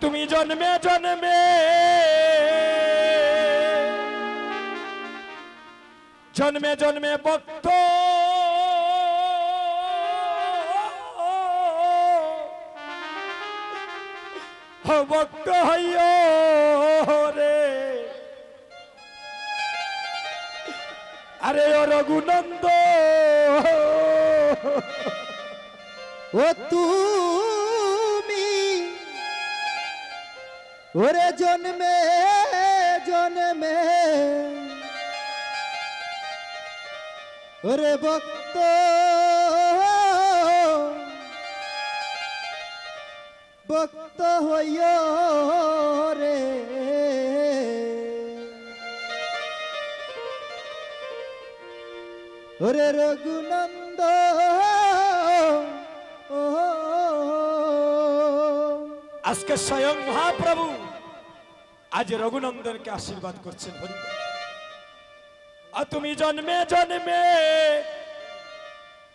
তুমি জন্মে জন্মে জন্মে জন্মে ভক্ত ভক্ত হইও রে আরে ও রঘুনন্দ ও তুমি ওরে জন্মে জন্মে ওরে ভক্ত ভক্ত হইও রে ওরে রঘুনন্দ আজকে স্বয়ং মহাপ্রভু আজ রঘুনন্দনকে আশীর্বাদ করছেন হরি তুমি জন্মে জন্মে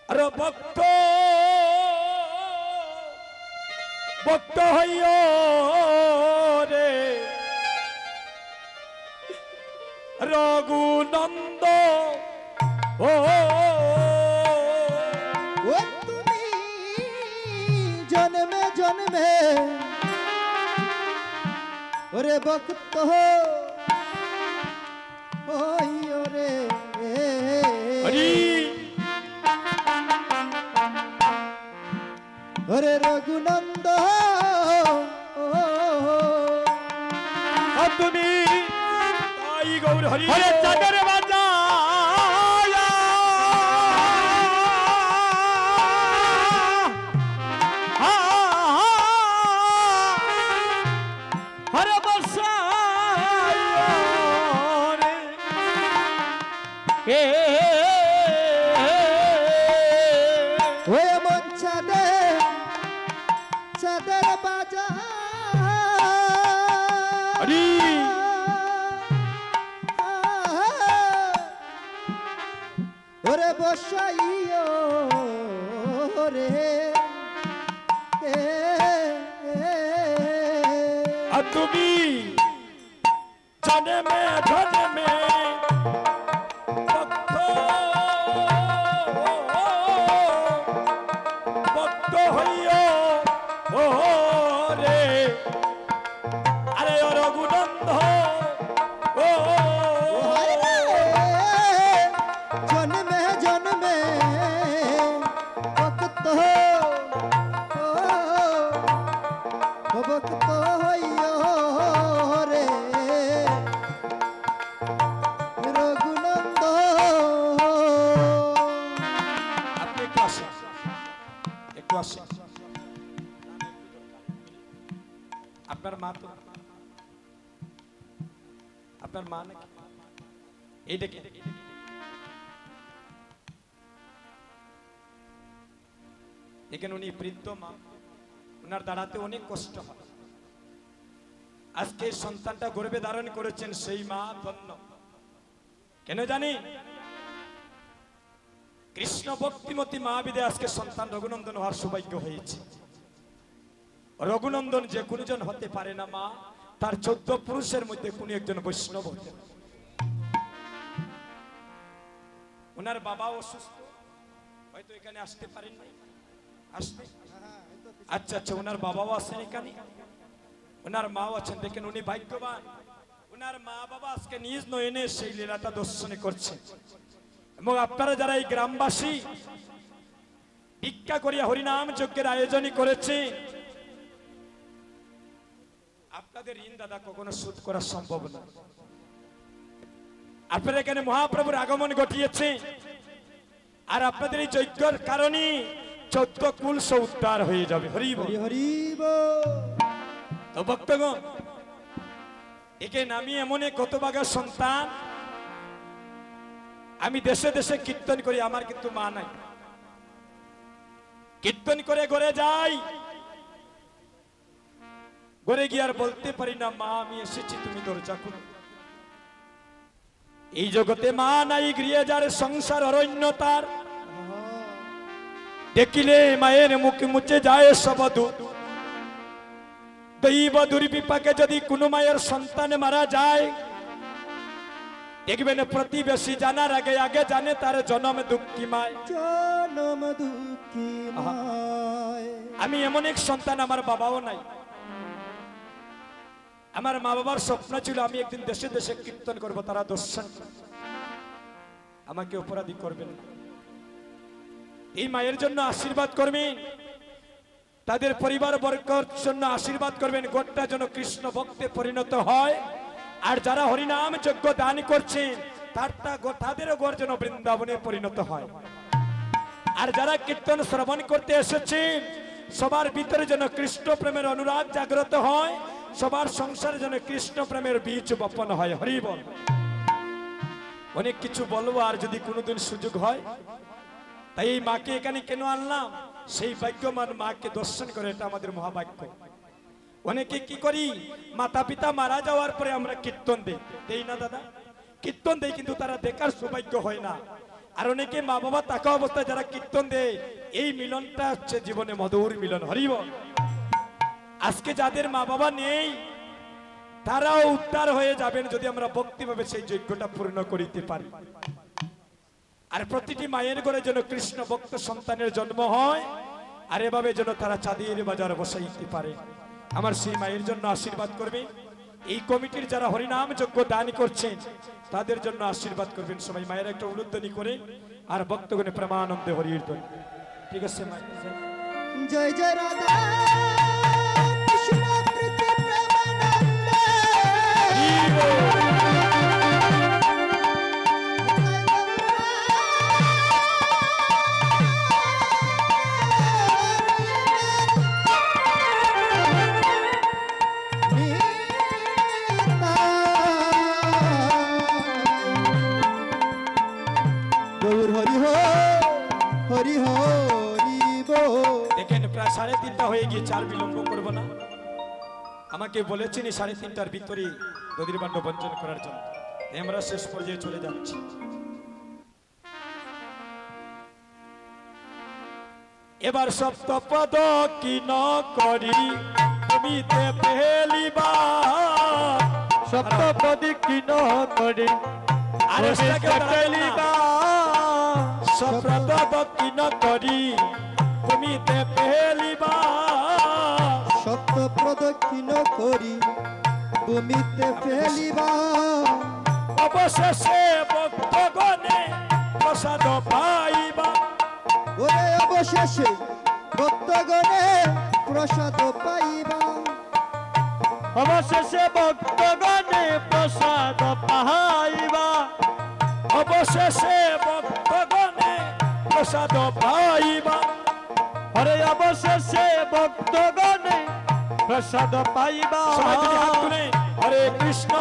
আর ভক্ত ভক্ত হইও রে রঘুনন্দ ও তুমি জন্মে জন্মে ওরে ভক্ত হইও রে হরি ওরে রঘুনন্দ তুমি তাই গৌর হরি হরে চাঁদের বাজা হরে বর্ষা ওয়ে মন চাঁদের বাজা হরি ওরে বসাইও রে তুমি জন্মে জন্মে ভক্ত ভক্ত হইও ও রে আরে ও রঘুনন্দ ও জন্মে জন্মে ভক্ত ভক্ত হইও রে রঘুনন্দ আপনি একটু আসেন একটু আসেন আপনার মা তো আপনার মা নাকি এই দেখে এখানে উনি বৃদ্ধ মা ওনার দাঁড়াতে অনেক কষ্ট হয় আজকে সন্তানটা গর্ভে ধারণ করেছেন সেই মা ধন্য কেন জানি কৃষ্ণ ভক্তিমতী মা বিদে আজকে সন্তান রঘুনন্দন হওয়ার সৌভাগ্য হয়েছে রঘুনন্দন যে কোনজন হতে পারে না মা তার 14 পুরুষের মধ্যে কোন একজন বৈষ্ণব হতে পারে ওনার বাবা অসুস্থ হয়তো এখানে আসতে পারেন না আসতে আচ্ছা আচ্ছা ওনার বাবাও আছেন এখানে ওনার মাও আছেন দেখেন উনি ভাগ্যবান ওনার মা বাবা আজকে নিজ নয়নে সেই লীলাটা দর্শন করছে এবং আপনারা যারা এই গ্রামবাসী ভিক্ষা করিয়া হরিনাম যজ্ঞের আয়োজনই করেছে আপনাদের ঋণ দাদা কখনো শোধ করা সম্ভব না আপনারা এখানে মহাপ্রভুর আগমন ঘটিয়েছে আর আপনাদের এই যজ্ঞের কারণে 14 কুল উদ্ধার হয়ে যাবে হরি বল হরি তো ভক্তগণ একে নামি এমন কত বাগা সন্তান আমি দেশে দেশে কীর্তন করি আমার কিন্তু মা নাই কীর্তন করে ঘরে যাই ঘরে গিয়ে আর বলতে পারি না মা আমি এসেছি তুমি দরজা খুলো এই জগতে মা নাই গৃহে যার সংসার অরণ্য তার দেখিলে মায়ের মুখে মুছে যায় সব দৈব দুর্বিপাকে যদি কোনো মায়ের সন্তান মারা যায়, দেখবেন প্রতিবেশী জানার আগে আগে জানে তার জন্ম দুঃখী মায়। জনম দুঃখী মায়। আমি এমন এক সন্তান, আমার বাবাও নাই। আমার মা বাবার স্বপ্ন ছিল আমি একদিন দেশে দেশে কীর্তন করব, তারা দর্শন আমাকে অপরাধী করবেন না। এই মায়ের জন্য আশীর্বাদ করবেন, তাদের পরিবার বর্গের জন্য আশীর্বাদ করবেন, গোটা যেন কৃষ্ণ ভক্তে পরিণত হয়। আর যারা হরিনাম যজ্ঞ দান করছেন তাদেরও ঘর যেন বৃন্দাবনে পরিণত হয়। আর যারা কীর্তন শ্রবণ করতে এসেছেন সবার ভিতরে যেন কৃষ্ণ প্রেমের অনুরাগ জাগ্রত হয়, সবার সংসারে যেন কৃষ্ণ প্রেমের বীজ বপন হয়। হরি বল। অনেক কিছু বলবো, আর যদি কোনোদিন সুযোগ হয়, তাই এই মাকে এখানে কেন আনলাম, সেই ভাগ্যমান মাকে দর্শন করে, এটা আমাদের মহাভাগ্য। অনেকে কি করি, মাতা পিতা মারা যাওয়ার পরে আমরা কীর্তন দেই না দাদা, কীর্তন দেই, কিন্তু তারা দেখার সৌভাগ্য হয় না। আর অনেকে মা বাবা থাকা অবস্থায় যারা কীর্তন দেয়, এই মিলনটা হচ্ছে জীবনে মধুর মিলন। হরি বল। আজকে যাদের মা বাবা নেই তারাও উদ্ধার হয়ে যাবেন যদি আমরা ভক্তিভাবে সেই যজ্ঞটা পূর্ণ করিতে পারি। আর প্রতিটি মায়ের ঘরে যেন কৃষ্ণ ভক্ত সন্তানের জন্ম হয়, আর এভাবে যেন তারা চাঁদের বাজার বসাইতে পারে। আমার সেই মায়ের জন্য আশীর্বাদ করবেন। এই কমিটির যারা হরিনাম যজ্ঞ দান করছেন তাদের জন্য আশীর্বাদ করবেন সবাই। মায়ের একটা উলুধ্বনি করে আর ভক্তগণে প্রেমানন্দে হরির ধ্বনি। ঠিক আছে মা। জয় জয় রাধা কৃষ্ণ প্রীতি প্রেমানন্দে। দেখেন প্রায় 3:30 হয়ে গিয়েছে, আর বিলম্ব করব না। আমাকে বলেছেন 3:30টার ভিতরে দধির বাণ্ড বঞ্চন করার জন্য, আমরা শেষ পর্যায়ে চলে যাচ্ছি। এবার সপ্তপদ কি ন করি তুমিতে পেলিবা, সপ্তপদ কি ন করি আর পেলিবা, সপ্তপদ কি ন করি তুমিতে পেলিবা, সপ্ত প্রদক্ষিণ করি ভূমিতে ফেলিবা, অবশেষে ভক্তগণে প্রসাদ পাইবা। ওরে অবশেষে ভক্তগণে প্রসাদ পাইবা, অবশেষে ভক্তগণে প্রসাদ পাইবা, অবশেষে ভক্তগণে প্রসাদ পাইবা। হরে অবশেষে ভক্তগণে প্রসাদ পাইবা। হরে কৃষ্ণ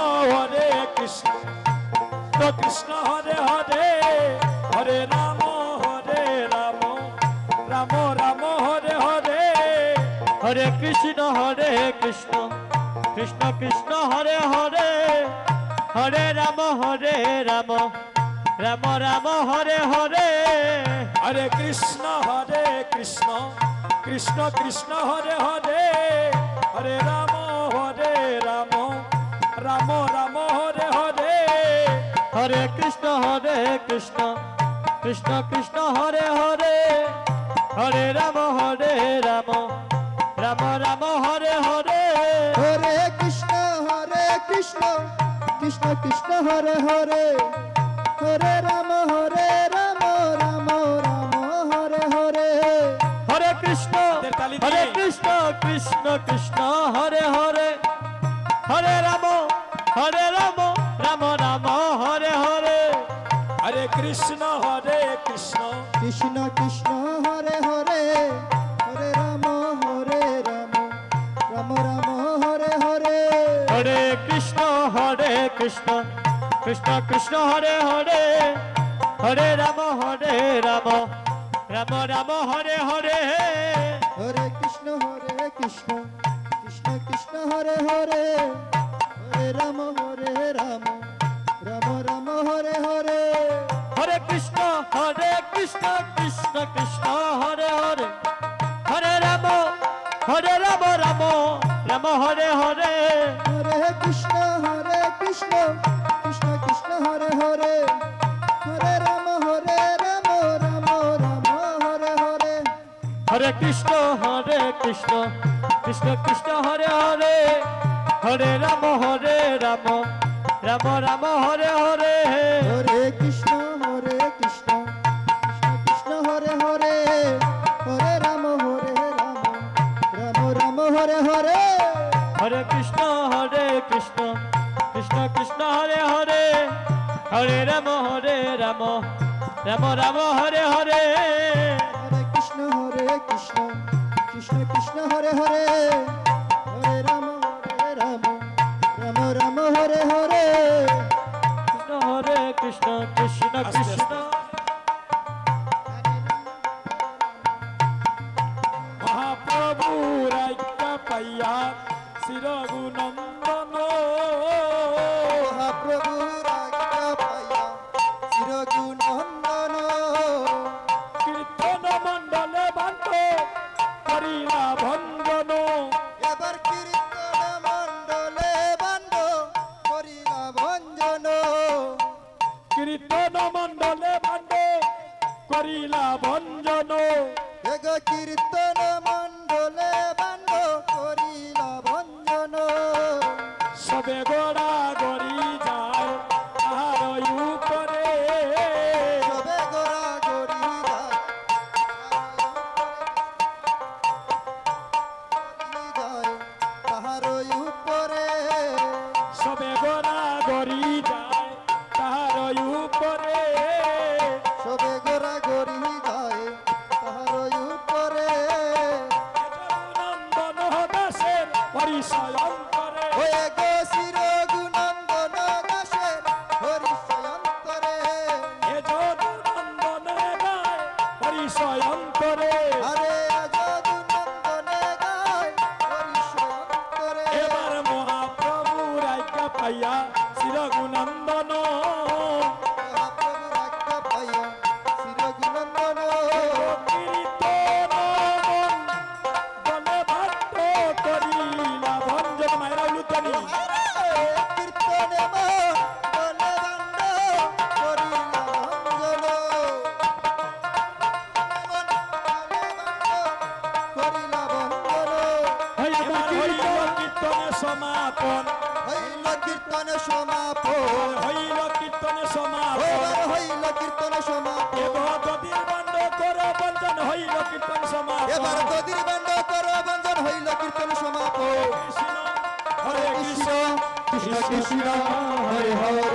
কৃষ্ণ কৃষ্ণ হরে হরে, হরে রাম রাম, রাম রাম হরে হরে, হরে কৃষ্ণ কৃষ্ণ কৃষ্ণ হরে হরে, হরে রাম রাম, রাম রাম হরে হরে, হরে কৃষ্ণ কৃষ্ণ কৃষ্ণ হরে হরে, হরে রাম রাম, রাম রাম হরে হরে, হরে কৃষ্ণ কৃষ্ণ কৃষ্ণ হরে হরে, হরে রাম রাম, রাম রাম হরে হরে, হরে কৃষ্ণ কৃষ্ণ কৃষ্ণ হরে হরে, হরে রাম রাম, রাম রাম হরে হরে, হরে কৃষ্ণ কৃষ্ণ কৃষ্ণ হরে হরে, হরে রাম রাম রাম হরে হরে, হরে কৃষ্ণ কৃষ্ণ কৃষ্ণ হরে হরে, হরে রাম রাম, রাম রাম হরে হরে, হরে কৃষ্ণ কৃষ্ণ কৃষ্ণ হরে হরে, হরে রাম রাম, রাম রাম হরে হরে, হরে কৃষ্ণ কৃষ্ণ কৃষ্ণ হরে হরে, হরে রাম রাম, রাম রাম হরে হরে, হরে কৃষ্ণ কৃষ্ণ কৃষ্ণ হরে হরে, হরে রাম রাম, রাম হরে হরে হরে কৃষ্ণ কৃষ্ণ কৃষ্ণ হরে হরে হরে রাম রাম রাম হরে হরে হরে কৃষ্ণ কৃষ্ণ কৃষ্ণ কৃষ্ণ হরে হরে হরে রাম রাম রাম রাম হরে হরে হরে কৃষ্ণ কৃষ্ণ কৃষ্ণ হরে হরে হরে রাম রাম রাম হরে হরে হরে কৃষ্ণ কৃষ্ণ কৃষ্ণ কৃষ্ণ হরে হরে হরে রাম রাম রাম রাম হরে হরে হরে কৃষ্ণ কৃষ্ণ কৃষ্ণ কৃষ্ণ হরে হরে হরে রাম রাম রাম হরে হরে কৃষ্ণ হরে কৃষ্ণ কৃষ্ণ কৃষ্ণ মহাপ্রভু রাজ্ঞা পাইয়া শিরগুনন্দন মহাপ্রভু রাজ্ঞা পাইয়া চিরগুণন্দন কীর্তন মণ্ডলে বান্ত করিলা ভঞ্জন এবার কীর্তন মণ্ডলে বান্ড করিলা ভঞ্জন কীর্তন মণ্ডলে বান্ত করিলা ভঞ্জন এগ কীর্তন মণ্ডলে বান্ড করিলা ভঞ্জন সবে গোড়া গড়ি যায় তাহার উপরে সবে গোরা গরি যায় তাহার উপরে সবে গোড়া গড়ি যায় তাহার উপরে সবে গোরা গরি যায় তাহার উপরে নন্দন দাসের পরিচয়ন করে হয়ে গো শির গুণন্দন দাসের হরিষয়ন্তরে এ যদু নন্দনে গায় পরিচয়ন করে আরে যদু নন্দনে গায় হরিষয়ন্তরে এবার মহাপ্রভু রাজ্ঞা পাইয়া শিরগুনন্দন মহাপ্রভু রাজ্ঞা পাইয়া শির গুণন্দন কীর্তন বলে ভাট্ট করিলা ভঞ্জন মায়েরা উলুতনি কীর্তনে বলে বান্ড করিলা ভঞ্জন করিলা ভঞ্জন এবার হইল কীর্তনে সমাপন হইল কীর্তনে সমাপন হইল কীর্তনে সমাপন এবার হইল কীর্তনে সমাপন এবার গদির বান্ড করে বঞ্চন হইল কীর্তন সমাপন এবার গদির বান্ড কর বঞ্জন হইল কীর্তন সমাপন কৃষ্ণ হরে কৃষ্ণ কৃষ্ণ কৃষ্ণ কৃষ্ণ হরে হরে